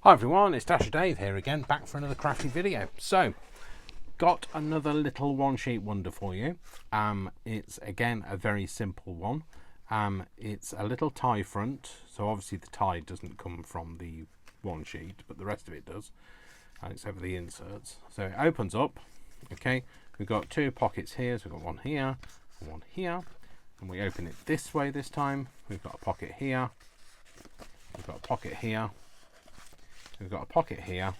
Hi everyone, it's Dasher Dave here again, back for another crafty video. So, got another little one sheet wonder for you. It's again a very simple one. It's a little tie front, so obviously the tie doesn't come from the one sheet, but the rest of it does, except for the inserts. So it opens up, okay, we've got two pockets here, so we've got one here and one here, and we open it this way this time. We've got a pocket here, we've got a pocket here, we've got a pocket here,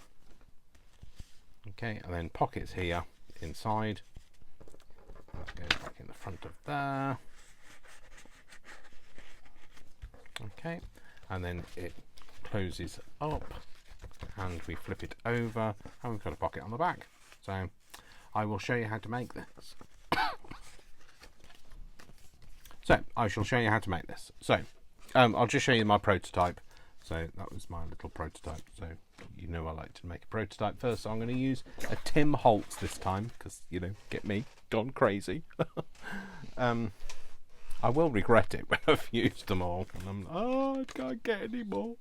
okay, and then pockets here inside. That goes back in the front of there, okay, and then it closes up and we flip it over and we've got a pocket on the back. So I will show you how to make this. I shall show you how to make this. So I'll just show you my prototype. So that was my little prototype. So you know I like to make a prototype first. So I'm going to use a Tim Holtz this time because, you know, get me gone crazy. I will regret it when I've used them all. And I'm I can't get any more.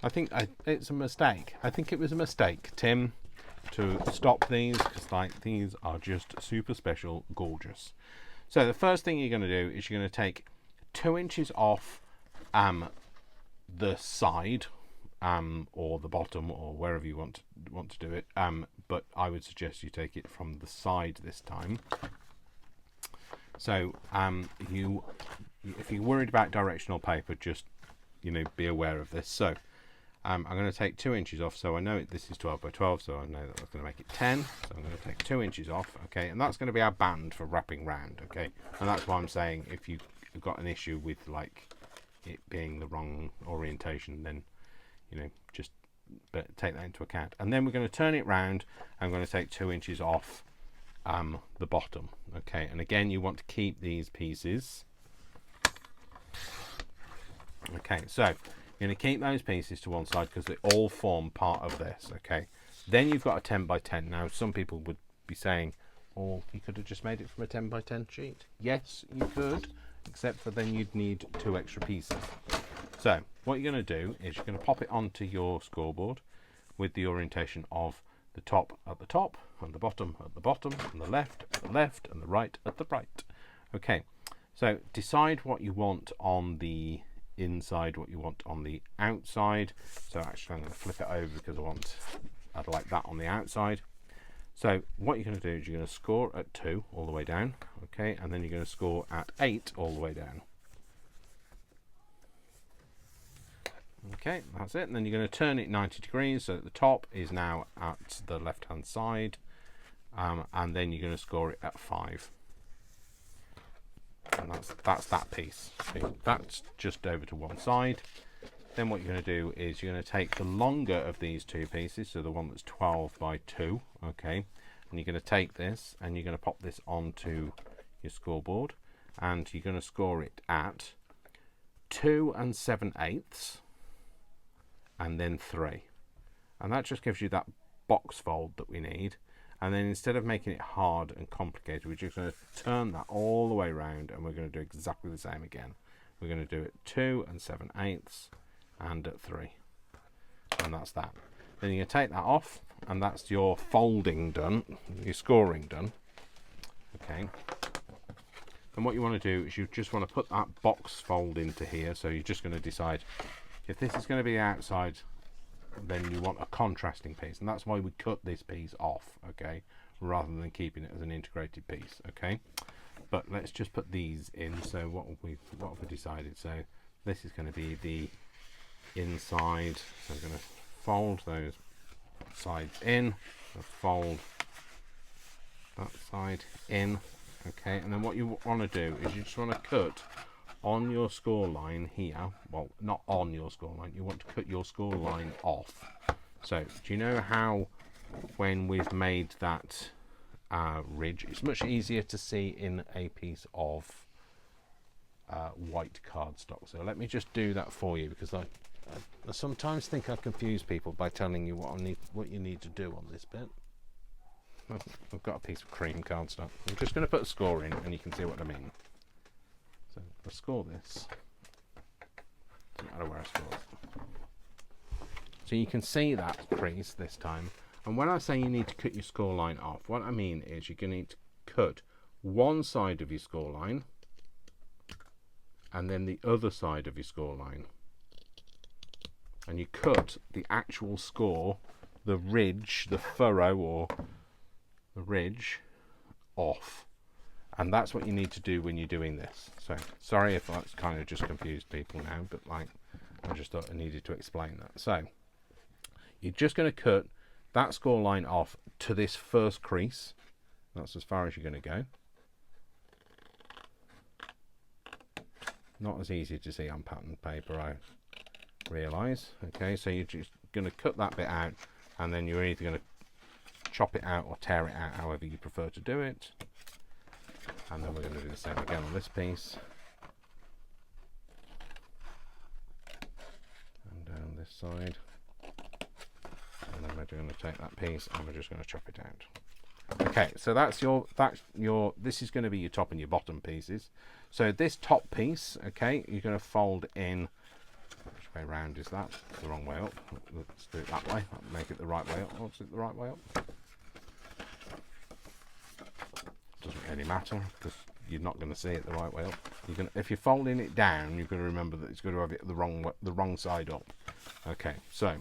I think it's a mistake. I think it was a mistake, Tim, to stop these because like these are just super special, gorgeous. So the first thing you're going to do is you're going to take 2 inches off the side or the bottom or wherever you want to do it, but I would suggest you take it from the side this time. So if you're worried about directional paper, just be aware of this. So I'm going to take 2 inches off, so I know this is 12 by 12, so I know that I'm going to make it 10, so I'm going to take 2 inches off, okay, and that's going to be our band for wrapping round, okay, and that's why I'm saying if you've got an issue with like it being the wrong orientation, then just take that into account. And then we're going to turn it round. I'm going to take 2 inches off the bottom, okay, and again you want to keep these pieces, okay, so you're going to keep those pieces to one side because they all form part of this, okay. Then you've got a 10 by 10. Now some people would be saying, oh, you could have just made it from a 10 by 10 sheet. Yes, you could, except for then you'd need 2 extra pieces. So what you're going to do is you're going to pop it onto your scoreboard with the orientation of the top at the top and the bottom at the bottom and the left at the left and the right at the right. Okay, so decide what you want on the inside, what you want on the outside. So actually I'm going to flip it over because I'd like that on the outside. So what you're going to do is you're going to score at 2 all the way down, okay, and then you're going to score at 8 all the way down. Okay, that's it. And then you're going to turn it 90 degrees, so the top is now at the left hand side, and then you're going to score it at 5. And that's that piece. So that's just over to one side. Then what you're going to do is you're going to take the longer of these two pieces, so the one that's 12 by 2, okay, and you're going to take this and you're going to pop this onto your scoreboard, and you're going to score it at 2 7/8 and then 3, and that just gives you that box fold that we need. And then instead of making it hard and complicated, we're just going to turn that all the way around and we're going to do exactly the same again. We're going to do it 2 7/8 and at 3, and that's that. Then you're going to take that off, and that's your folding done, your scoring done, okay. And what you want to do is you just want to put that box fold into here. So you're just going to decide if this is going to be outside, then you want a contrasting piece, and that's why we cut this piece off, okay, rather than keeping it as an integrated piece, okay. But let's just put these in. So what have we decided? So this is going to be the inside, so I'm going to fold those sides in, fold that side in, okay. And then what you want to do is you just want to cut on your score line here, well, not on your score line, you want to cut your score line off. So do you know how when we've made that ridge, it's much easier to see in a piece of white cardstock. So let me just do that for you, because I sometimes think I confuse people by telling you what you need to do on this bit. I've got a piece of cream cardstock. I'm just going to put a score in and you can see what I mean. So I'll score this. Doesn't matter where I score it. So you can see that crease this time. And when I say you need to cut your score line off, what I mean is you're going to need to cut one side of your score line and then the other side of your score line. And you cut the actual score, the ridge, the furrow or the ridge off. And that's what you need to do when you're doing this. So sorry if that's kind of just confused people now, but like I just thought I needed to explain that. So you're just going to cut that score line off to this first crease. That's as far as you're going to go. Not as easy to see on pattern paper, I realise. Okay, so you're just going to cut that bit out, and then you're either going to chop it out or tear it out, however you prefer to do it. And then we're going to do the same again on this piece. And down this side. And then we're going to take that piece and we're just going to chop it out. Okay, so that's your this is going to be your top and your bottom pieces. So this top piece, okay, you're going to fold in. Which way round is that? It's the wrong way up. Let's do it that way. That'll make it the right way up. Oh, is it the right way up? Doesn't really matter because you're not going to see it the right way up. If you're folding it down, you've got to remember that it's going to have it the wrong side up. Okay, so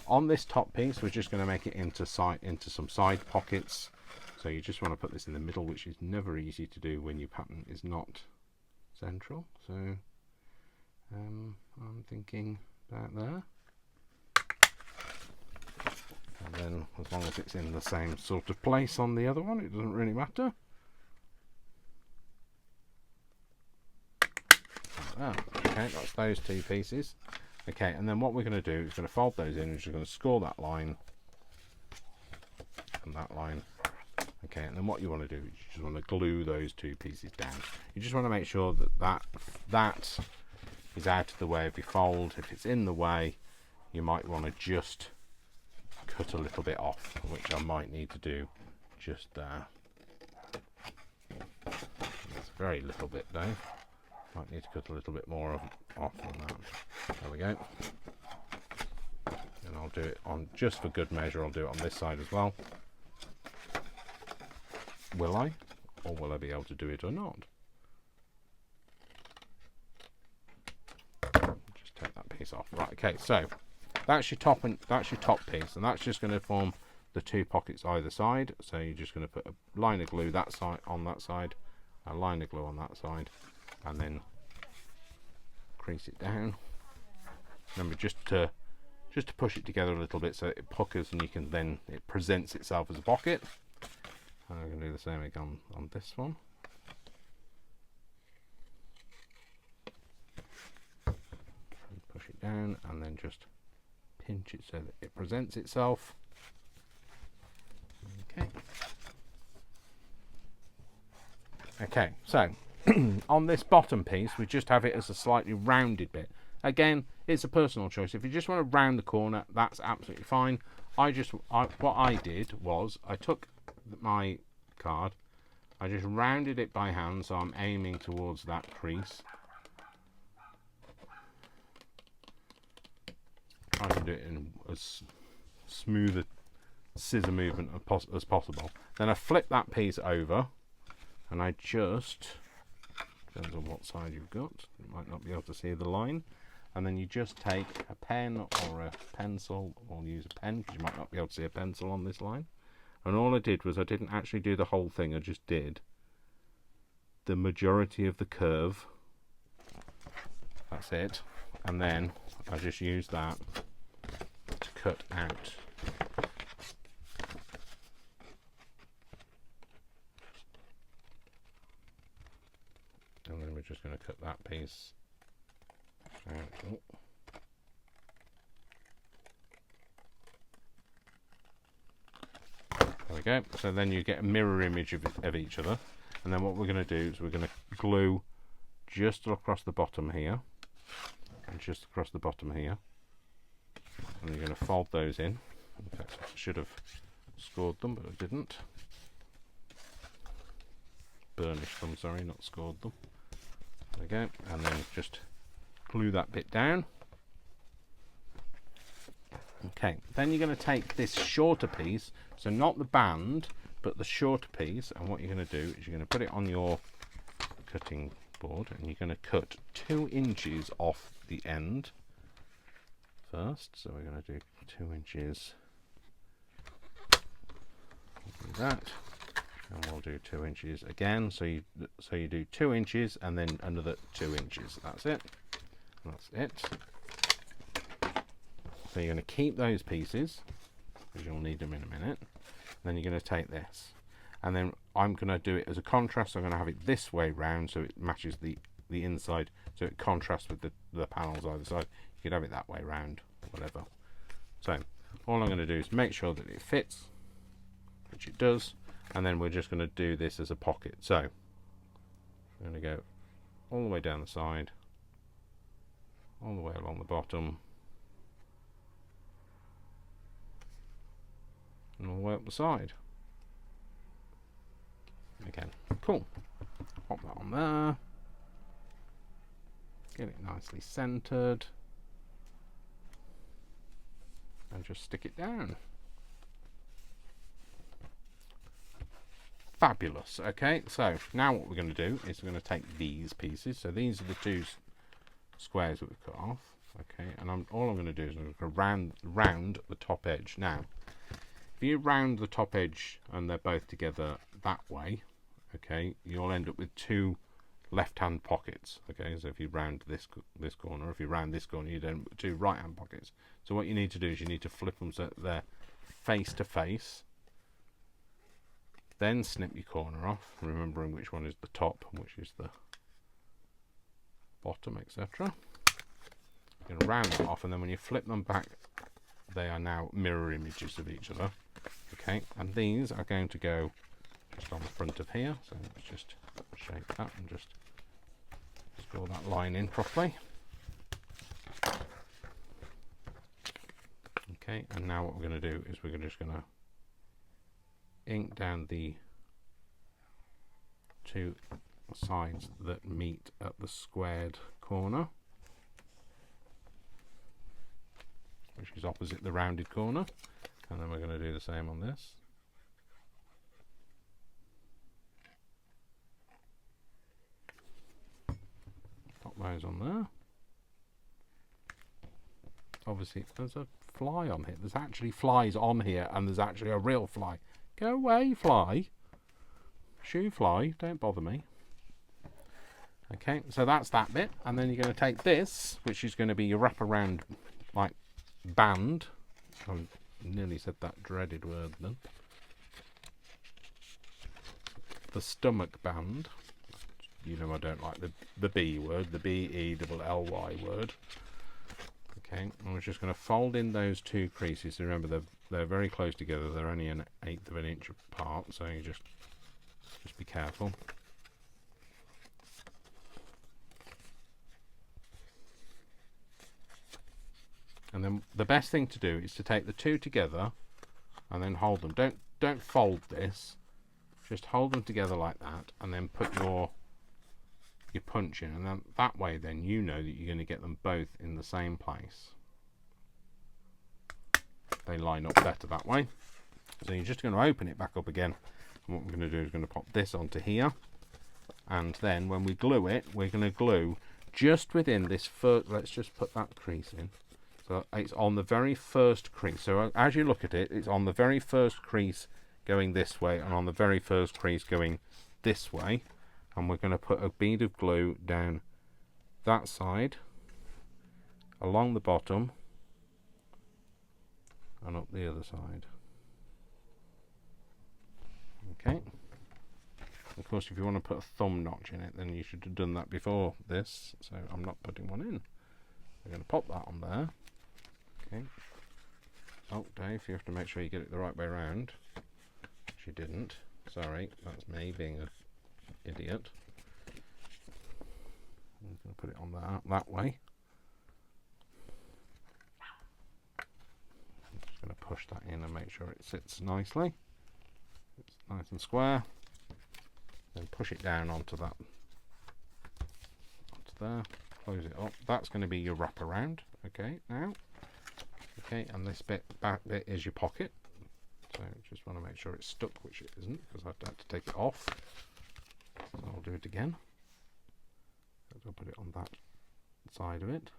on this top piece, we're just going to make it into some side pockets. So you just want to put this in the middle, which is never easy to do when your pattern is not central. So I'm thinking about there. And then as long as it's in the same sort of place on the other one, it doesn't really matter. Like that. Okay, that's those two pieces. Okay, and then what we're going to do is going to fold those in. We're just going to score that line and that line. Okay, and then what you want to do is you just want to glue those two pieces down. You just want to make sure that that is out of the way of your fold. If it's in the way, you might want to just cut a little bit off, which I might need to do just there. It's a very little bit though. Might need to cut a little bit more off on that. There we go. And I'll do it on, just for good measure, I'll do it on this side as well. Will I? Or will I be able to do it or not? Just take that piece off. Right, okay, so that's your top piece, and that's just going to form the two pockets either side. So you're just going to put a line of glue that side on that side, a line of glue on that side, and then crease it down. Remember just to push it together a little bit so it puckers and it presents itself as a pocket. And I'm going to do the same again on this one. Push it down and then just pinch it so that it presents itself. Okay. Okay, so on this bottom piece, we just have it as a slightly rounded bit. Again, it's a personal choice. If you just want to round the corner, that's absolutely fine. What I did was I took my card, I just rounded it by hand, so I'm aiming towards that crease. Try to do it in as smooth a scissor movement as possible. Then I flip that piece over, and I just, depends on what side you've got, you might not be able to see the line, and then you just take a pen or a pencil, or use a pen because you might not be able to see a pencil on this line. And all I did was I didn't actually do the whole thing, I just did the majority of the curve. That's it. And then I just used that to cut out. And then we're just going to cut that piece out. Oh. There we go. So then you get a mirror image of each other. And then what we're going to do is we're going to glue just across the bottom here. And just across the bottom here. And you're going to fold those in. In fact, I should have scored them, but I didn't. Burnished them, sorry, not scored them. There we go. And then just glue that bit down. Okay, then you're going to take this shorter piece, so not the band, but the shorter piece, and what you're going to do is you're going to put it on your cutting board, and you're going to cut 2 inches off the end first. So we're going to do 2 inches. We'll do that, and we'll do 2 inches again. So you do 2 inches and then another 2 inches. That's it. That's it. So you're going to keep those pieces because you'll need them in a minute. Then you're going to take this, and then I'm going to do it as a contrast. I'm going to have it this way round so it matches the inside, so it contrasts with the panels either side. You could have it that way round, whatever. So all I'm going to do is make sure that it fits, which it does, and then we're just going to do this as a pocket. So I'm going to go all the way down the side, all the way along the bottom, and all the way up the side. Again, cool. Pop that on there. Get it nicely centered. And just stick it down. Fabulous. Okay, so now what we're going to do is we're going to take these pieces. So these are the 2 squares that we've cut off. Okay, and all I'm going to do is I'm going to round the top edge. Now, if you round the top edge and they're both together that way, okay, you'll end up with 2 left-hand pockets. Okay, so if you round this corner, if you round this corner, you end up with 2 right-hand pockets. So what you need to do is you need to flip them so that they're face to face. Then snip your corner off, remembering which one is the top and which is the bottom, etc. You're going to round it off, and then when you flip them back, they are now mirror images of each other. Okay, and these are going to go just on the front of here. So let's just shape that and just draw that line in properly. Okay, and now what we're going to do is we're just going to ink down the 2 sides that meet at the squared corner, which is opposite the rounded corner, and then we're going to do the same on this. Pop those on there. Obviously there's a fly on here. There's actually flies on here, and there's actually a real fly. Go away, fly. Shoo fly, don't bother me. Okay, so that's that bit, and then you're going to take this, which is going to be your wraparound like band. I nearly said that dreaded word then. The stomach band. You know I don't like the B word, the B-E-L-L-Y word. Okay, and we're just going to fold in those 2 creases. Remember, they're very close together. They're only 1/8 of an inch apart, so you just be careful. And then the best thing to do is to take the 2 together and then hold them. Don't fold this. Just hold them together like that, and then put your punch in, and then that way then you know that you're going to get them both in the same place. They line up better that way. So you're just going to open it back up again, and what we're going to do is going to pop this onto here, and then when we glue it, we're going to glue just within this first. Let's just put that crease in. So it's on the very first crease. So as you look at it, it's on the very first crease going this way, and on the very first crease going this way. And we're going to put a bead of glue down that side, along the bottom, and up the other side. Okay. Of course, if you want to put a thumb notch in it, then you should have done that before this, so I'm not putting one in. We're going to pop that on there. Okay. Oh, Dave, you have to make sure you get it the right way around. Which you didn't. Sorry, that's me being an idiot. I'm going to put it on that way. I'm just going to push that in and make sure it sits nicely. It's nice and square. Then push it down onto that. Onto there. Close it up. That's going to be your wraparound. Okay, now Okay, and this back bit is your pocket. So just want to make sure it's stuck, which it isn't, because I've had to take it off. So I'll do it again. I'll put it on that side of it.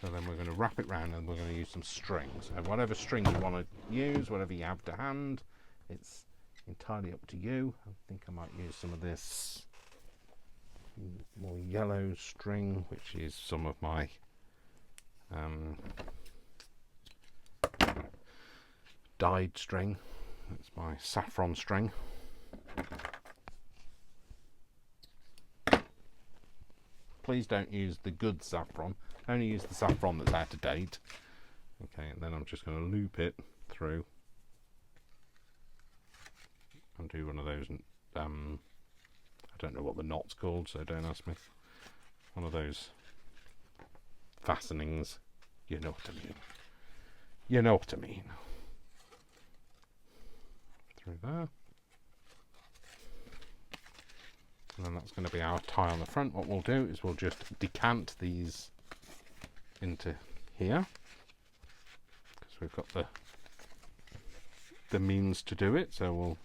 So then we're going to wrap it round and we're going to use some string. So whatever string you want to use, whatever you have to hand, it's entirely up to you. I think I might use some of this more yellow string, which is some of my dyed string. That's my saffron string. Please don't use the good saffron, only use the saffron that's out of date. Okay, and then I'm just going to loop it through and do one of those, I don't know what the knot's called, so don't ask me. One of those fastenings, you know what I mean. You know what I mean. Through there. And then that's going to be our tie on the front. What we'll do is we'll just decant these into here, because we've got the means to do it, so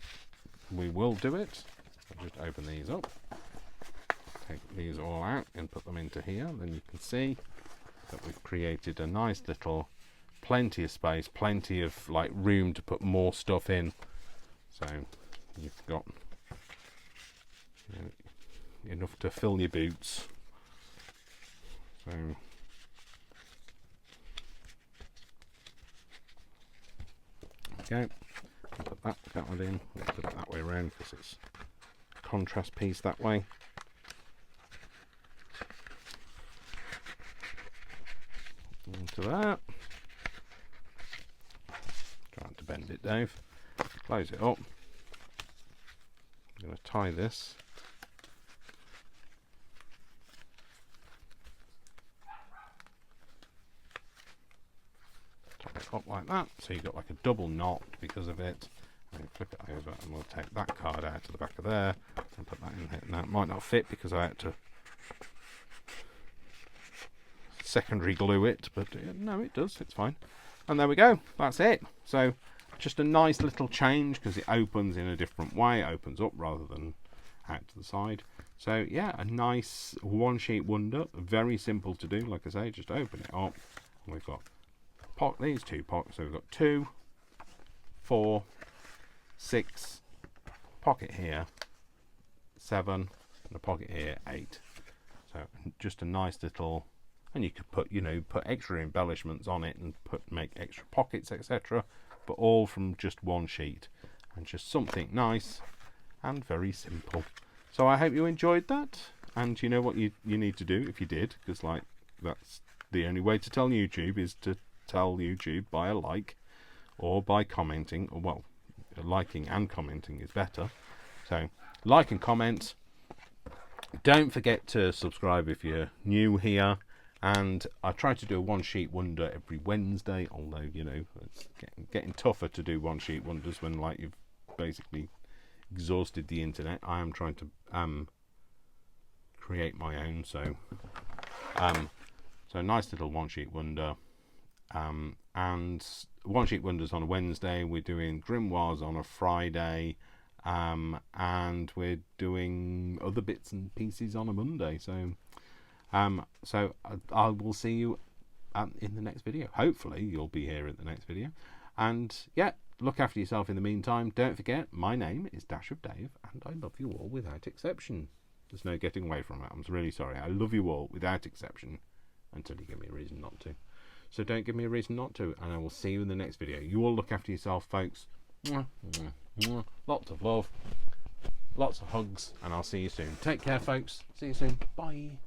we will do it. I'll just open these up, take these all out and put them into here. Then you can see that we've created a nice little, plenty of space, plenty of like room to put more stuff in. So you've got, you know, enough to fill your boots. So okay, put that one in. Let's put it that way around because it's a contrast piece that way. Into that. Trying to bend it, Dave. Close it up. I'm going to tie this. Tie it up like that, so you've got like a double knot because of it. And flip it over, and we'll take that card out to the back of there and put that in there. Now it might not fit because I had to secondary glue it, but no, it does. It's fine. And there we go. That's it. So just a nice little change because it opens in a different way. It opens up rather than out to the side. So yeah, a nice one sheet wonder. Very simple to do. Like I say, just open it up. And we've got these two pockets. So we've got 2, 4, 6, pocket here, 7, and a pocket here, 8. So just a nice little, and you could put, you know, put extra embellishments on it and make extra pockets, etc. But all from just one sheet, and just something nice and very simple. So I hope you enjoyed that, and you know what you need to do if you did, because like that's the only way to tell YouTube is to tell YouTube by a like or by commenting, or well, liking and commenting is better. So like and comment. Don't forget to subscribe if you're new here. And I try to do a one sheet wonder every Wednesday, although, you know, it's getting tougher to do one sheet wonders when like you've basically exhausted the internet. I am trying to create my own, so nice little one sheet wonder, and one sheet wonders on a Wednesday. We're doing grimoires on a Friday, and we're doing other bits and pieces on a Monday. So I will see you in the next video. Hopefully you'll be here at the next video. And yeah, look after yourself in the meantime. Don't forget, my name is Dash of Dave, and I love you all without exception. There's no getting away from it. I'm really sorry. I love you all without exception until you give me a reason not to. So don't give me a reason not to, and I will see you in the next video. You all look after yourself, folks. Lots of love, lots of hugs, and I'll see you soon. Take care, folks. See you soon. Bye.